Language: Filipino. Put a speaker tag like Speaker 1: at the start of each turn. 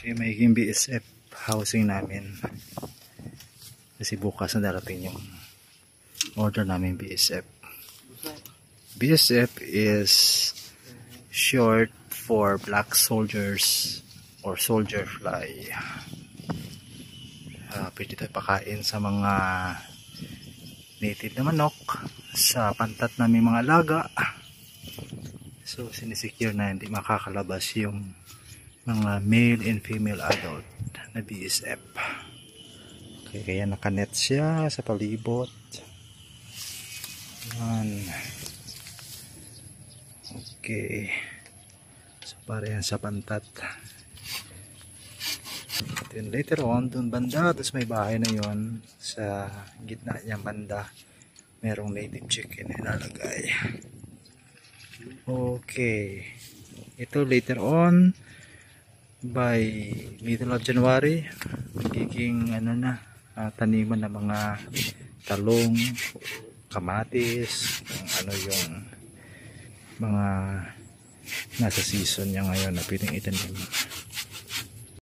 Speaker 1: Okay, magiging BSF housing namin. Kasi bukas na darating yung order namin BSF. BSF is short for black soldiers or soldier fly. Pwede tayo pakain sa mga native na manok, sa pantat namin mga alaga. So sinisecure na hindi makakalabas yung mga male and female adult na BSF. Okay, kaya nakanet siya sa palibot. Yan. Okay, so para yan sa pantat. Then later on, dun banda, tapos may bahay na yon sa gitna niyang banda, merong native chicken na ilalagay. Okay, ito later on by middle of January magiging ano na, taniman ng mga talong, kamatis, kung ano yung mga nasa season niya ngayon na pwedeng itanim.